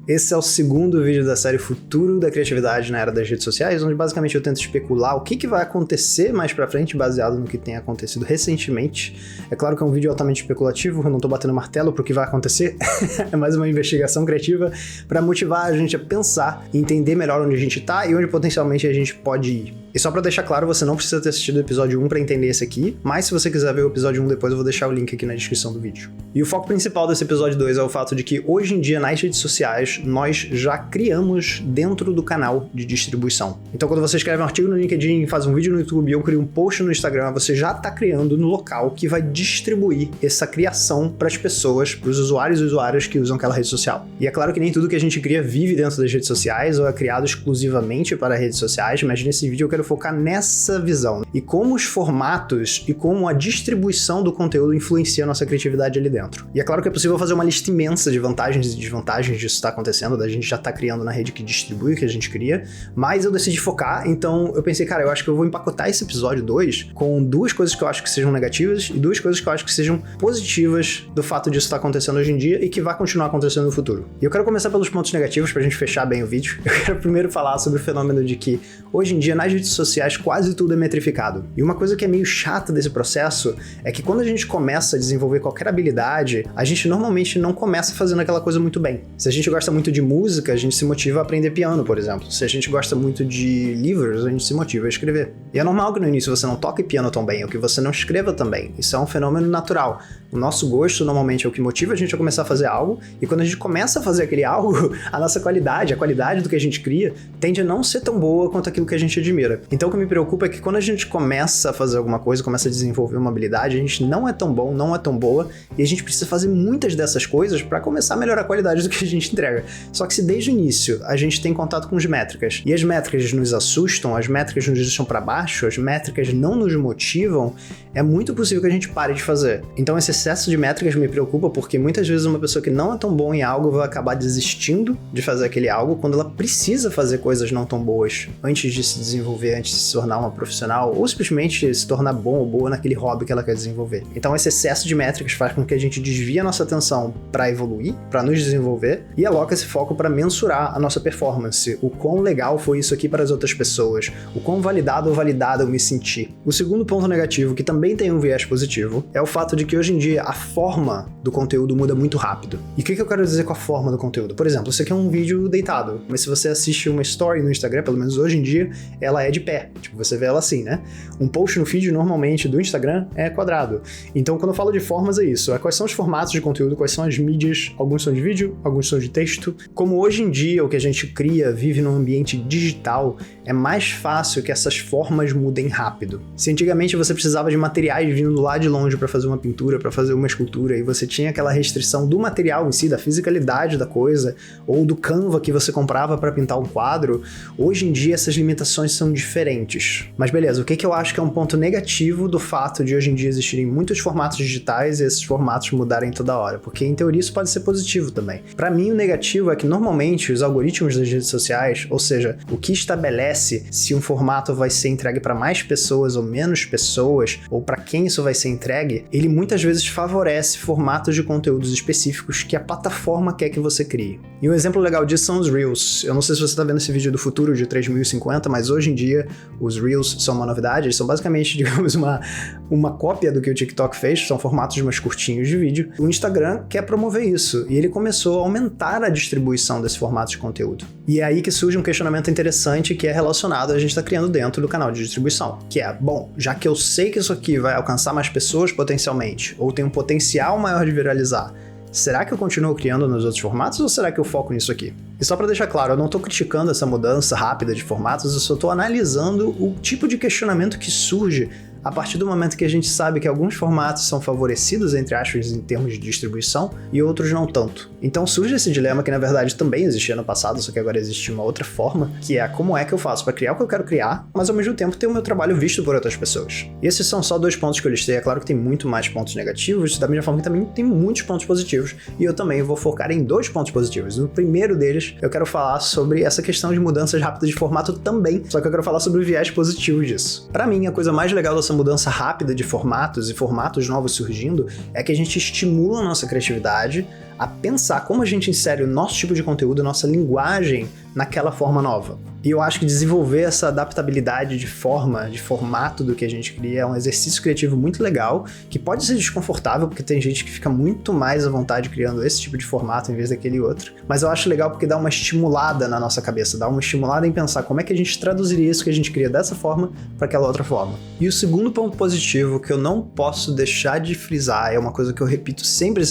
Esse é o segundo vídeo da série Futuro da Criatividade na Era das Redes Sociais, onde basicamente eu tento especular o que vai acontecer mais pra frente, baseado no que tem acontecido recentemente. É claro que é um vídeo altamente especulativo, eu não tô batendo martelo pro que vai acontecer, é mais uma investigação criativa pra motivar a gente a pensar e entender melhor onde a gente tá e onde potencialmente a gente pode ir. E só pra deixar claro, você não precisa ter assistido o episódio 1 pra entender esse aqui, mas se você quiser ver o episódio 1 depois, eu vou deixar o link aqui na descrição do vídeo. E o foco principal desse episódio 2 é o fato de que hoje em dia nas redes sociais nós já criamos dentro do canal de distribuição. Então quando você escreve um artigo no LinkedIn, faz um vídeo no YouTube ou cria um post no Instagram, você já está criando no local que vai distribuir essa criação para as pessoas, para os usuários e usuárias que usam aquela rede social. E é claro que nem tudo que a gente cria vive dentro das redes sociais ou é criado exclusivamente para redes sociais, mas nesse vídeo eu quero focar nessa visão e como os formatos e como a distribuição do conteúdo influencia a nossa criatividade ali dentro. E é claro que é possível fazer uma lista imensa de vantagens e desvantagens disso estar acontecendo, da gente já tá criando na rede que distribui o que a gente cria, mas eu decidi focar, então eu pensei, cara, eu acho que eu vou empacotar esse episódio 2 com duas coisas que eu acho que sejam negativas e duas coisas que eu acho que sejam positivas do fato disso estar acontecendo hoje em dia e que vai continuar acontecendo no futuro. E eu quero começar pelos pontos negativos pra gente fechar bem o vídeo. Eu quero primeiro falar sobre o fenômeno de que hoje em dia nas redes sociais quase tudo é metrificado. E uma coisa que é meio chata desse processo é que quando a gente começa a desenvolver qualquer habilidade, a gente normalmente não começa fazendo aquela coisa muito bem. Se a gente gosta muito de música, a gente se motiva a aprender piano, por exemplo. Se a gente gosta muito de livros, a gente se motiva a escrever. E é normal que no início você não toque piano tão bem, ou que você não escreva tão bem. Isso é um fenômeno natural. O nosso gosto normalmente é o que motiva a gente a começar a fazer algo, e quando a gente começa a fazer aquele algo, a nossa qualidade, a qualidade do que a gente cria, tende a não ser tão boa quanto aquilo que a gente admira. Então o que me preocupa é que quando a gente começa a fazer alguma coisa, começa a desenvolver uma habilidade, a gente não é tão bom, não é tão boa, e a gente precisa fazer muitas dessas coisas para começar a melhorar a qualidade do que a gente entrega. Só que se desde o início a gente tem contato com as métricas, e as métricas nos assustam, as métricas nos deixam para baixo, as métricas não nos motivam, é muito possível que a gente pare de fazer. Então esse excesso de métricas me preocupa porque muitas vezes uma pessoa que não é tão boa em algo vai acabar desistindo de fazer aquele algo quando ela precisa fazer coisas não tão boas antes de se desenvolver, antes de se tornar uma profissional, ou simplesmente se tornar bom ou boa naquele hobby que ela quer desenvolver. Então esse excesso de métricas faz com que a gente desvie a nossa atenção para evoluir, para nos desenvolver, e aloca esse foco para mensurar a nossa performance, o quão legal foi isso aqui para as outras pessoas, o quão validado ou validada eu me senti. O segundo ponto negativo, que também tem um viés positivo, é o fato de que hoje em dia a forma do conteúdo muda muito rápido. E o que eu quero dizer com a forma do conteúdo? Por exemplo, você quer um vídeo deitado, mas se você assiste uma story no Instagram, pelo menos hoje em dia, ela é de pé. Tipo, você vê ela assim, né? Um post no feed normalmente do Instagram é quadrado. Então, quando eu falo de formas, é isso. Quais são os formatos de conteúdo, quais são as mídias, alguns são de vídeo, alguns são de texto. Como hoje em dia o que a gente cria vive num ambiente digital, é mais fácil que essas formas mudem rápido. Se antigamente você precisava de materiais vindo lá de longe para fazer uma pintura, para fazer uma escultura, e você tinha aquela restrição do material em si, da fisicalidade da coisa, ou do Canva que você comprava para pintar um quadro, hoje em dia essas limitações são diferentes. Mas beleza, o que eu acho que é um ponto negativo do fato de hoje em dia existirem muitos formatos digitais e esses formatos mudarem toda hora? Porque em teoria isso pode ser positivo também. Para mim o negativo é que normalmente os algoritmos das redes sociais, ou seja, o que estabelece se um formato vai ser entregue para mais pessoas ou menos pessoas, ou para quem isso vai ser entregue, ele muitas vezes favorece formatos de conteúdos específicos que a plataforma quer que você crie. E um exemplo legal disso são os Reels. Eu não sei se você está vendo esse vídeo do futuro de 3050, mas hoje em dia os Reels são uma novidade, eles são basicamente, digamos, uma cópia do que o TikTok fez, são formatos mais curtinhos de vídeo. O Instagram quer promover isso, e ele começou a aumentar a distribuição desse formato de conteúdo. E é aí que surge um questionamento interessante que é relacionado a gente estar criando dentro do canal de distribuição, que é, bom, já que eu sei que isso aqui vai alcançar mais pessoas potencialmente, ou tem um potencial maior de viralizar, será que eu continuo criando nos outros formatos ou será que eu foco nisso aqui? E só para deixar claro, eu não estou criticando essa mudança rápida de formatos, eu só estou analisando o tipo de questionamento que surge a partir do momento que a gente sabe que alguns formatos são favorecidos, entre aspas, em termos de distribuição, e outros não tanto. Então surge esse dilema que na verdade também existia no passado, só que agora existe uma outra forma, que é como é que eu faço para criar o que eu quero criar, mas ao mesmo tempo ter o meu trabalho visto por outras pessoas. E esses são só 2 pontos que eu listei, é claro que tem muito mais pontos negativos, da mesma forma que também tem muitos pontos positivos, e eu também vou focar em 2 pontos positivos. No primeiro deles, eu quero falar sobre essa questão de mudanças rápidas de formato também, só que eu quero falar sobre o viés positivo disso. Para mim, a coisa mais legal dessa mudança rápida de formatos e formatos novos surgindo é que a gente estimula a nossa criatividade, a pensar como a gente insere o nosso tipo de conteúdo, a nossa linguagem naquela forma nova. E eu acho que desenvolver essa adaptabilidade de forma, de formato do que a gente cria é um exercício criativo muito legal, que pode ser desconfortável, porque tem gente que fica muito mais à vontade criando esse tipo de formato em vez daquele outro. Mas eu acho legal porque dá uma estimulada na nossa cabeça, dá uma estimulada em pensar como é que a gente traduziria isso que a gente cria dessa forma para aquela outra forma. E o segundo ponto positivo que eu não posso deixar de frisar, é uma coisa que eu repito sempre,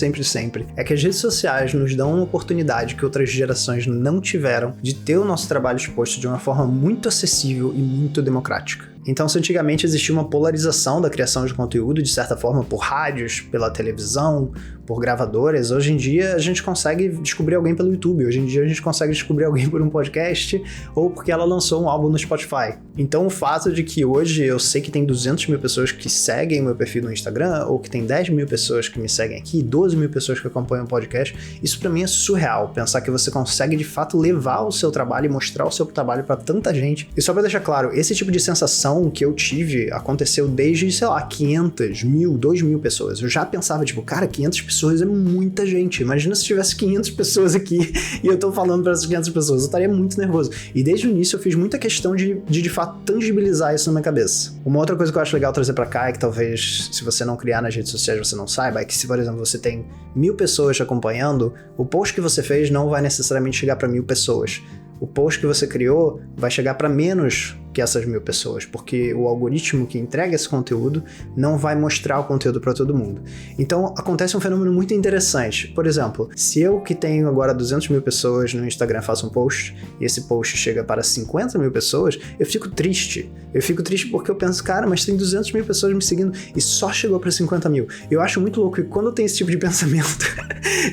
é que as redes sociais nos dão uma oportunidade que outras gerações não tiveram de ter o nosso trabalho exposto de uma forma muito acessível e muito democrática. Então, se antigamente existia uma polarização da criação de conteúdo, de certa forma, por rádios, pela televisão, por gravadoras, hoje em dia a gente consegue descobrir alguém pelo YouTube, hoje em dia a gente consegue descobrir alguém por um podcast ou porque ela lançou um álbum no Spotify. Então, o fato de que hoje eu sei que tem 200 mil pessoas que seguem o meu perfil no Instagram, ou que tem 10 mil pessoas que me seguem aqui, 12 mil pessoas que acompanham o podcast, isso pra mim é surreal, pensar que você consegue de fato levar o seu trabalho e mostrar o seu trabalho pra tanta gente. E só pra deixar claro, esse tipo de sensação que eu tive aconteceu desde, sei lá, 500, 1000, 2000 pessoas. Eu já pensava, tipo, cara, 500 pessoas é muita gente. Imagina se tivesse 500 pessoas aqui e eu tô falando para essas 500 pessoas. Eu estaria muito nervoso. E desde o início eu fiz muita questão de fato, tangibilizar isso na minha cabeça. Uma outra coisa que eu acho legal trazer pra cá é que talvez, se você não criar nas redes sociais, você não saiba, é que se, por exemplo, você tem 1000 pessoas te acompanhando, o post que você fez não vai necessariamente chegar para 1000 pessoas. O post que você criou vai chegar para menos que essas 1000 pessoas, porque o algoritmo que entrega esse conteúdo não vai mostrar o conteúdo para todo mundo. Então, acontece um fenômeno muito interessante. Por exemplo, se eu que tenho agora 200 mil pessoas no Instagram faço um post, e esse post chega para 50 mil pessoas, eu fico triste. Eu fico triste porque eu penso, cara, mas tem 200 mil pessoas me seguindo e só chegou para 50 mil. Eu acho muito louco, e quando eu tenho esse tipo de pensamento,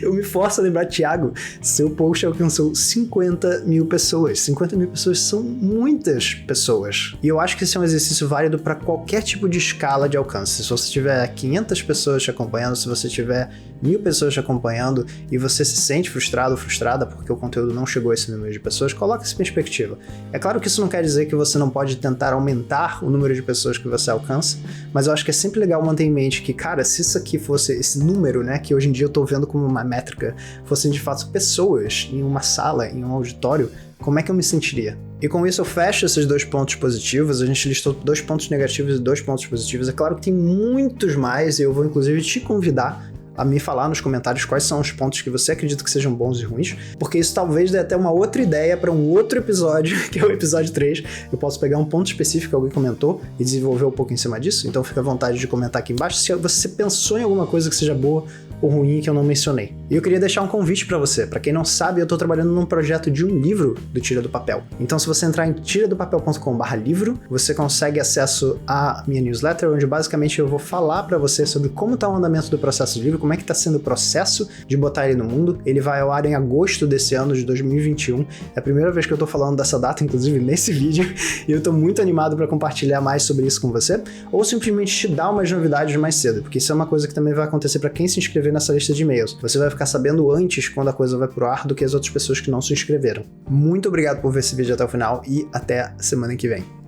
eu me forço a lembrar, Thiago, seu post alcançou 50 mil pessoas. 50 mil pessoas são muitas pessoas. E eu acho que esse é um exercício válido para qualquer tipo de escala de alcance. Se você tiver 500 pessoas te acompanhando, se você tiver 1000 pessoas te acompanhando e você se sente frustrado ou frustrada porque o conteúdo não chegou a esse número de pessoas, coloque isso em perspectiva. É claro que isso não quer dizer que você não pode tentar aumentar o número de pessoas que você alcança, mas eu acho que é sempre legal manter em mente que, cara, se isso aqui fosse esse número, né, que hoje em dia eu tô vendo como uma métrica, fossem de fato pessoas em uma sala, em um auditório, como é que eu me sentiria? E com isso eu fecho esses 2 pontos positivos. A gente listou 2 pontos negativos e 2 pontos positivos. É claro que tem muitos mais e eu vou inclusive te convidar a me falar nos comentários quais são os pontos que você acredita que sejam bons e ruins, porque isso talvez dê até uma outra ideia para um outro episódio, que é o episódio 3. Eu posso pegar um ponto específico que alguém comentou e desenvolver um pouco em cima disso, então fica à vontade de comentar aqui embaixo se você pensou em alguma coisa que seja boa ou ruim que eu não mencionei. E eu queria deixar um convite para você. Para quem não sabe, eu tô trabalhando num projeto de um livro do Tira do Papel. Então, se você entrar em tiradopapel.com/livro, você consegue acesso à minha newsletter, onde basicamente eu vou falar para você sobre como tá o andamento do processo de livro, como é que tá sendo o processo de botar ele no mundo. Ele vai ao ar em agosto desse ano de 2021. É a primeira vez que eu tô falando dessa data, inclusive nesse vídeo, e eu tô muito animado para compartilhar mais sobre isso com você, ou simplesmente te dar umas novidades mais cedo, porque isso é uma coisa que também vai acontecer para quem se inscrever nessa lista de e-mails. Você vai ficar sabendo antes quando a coisa vai pro ar do que as outras pessoas que não se inscreveram. Muito obrigado por ver esse vídeo até o final e até semana que vem.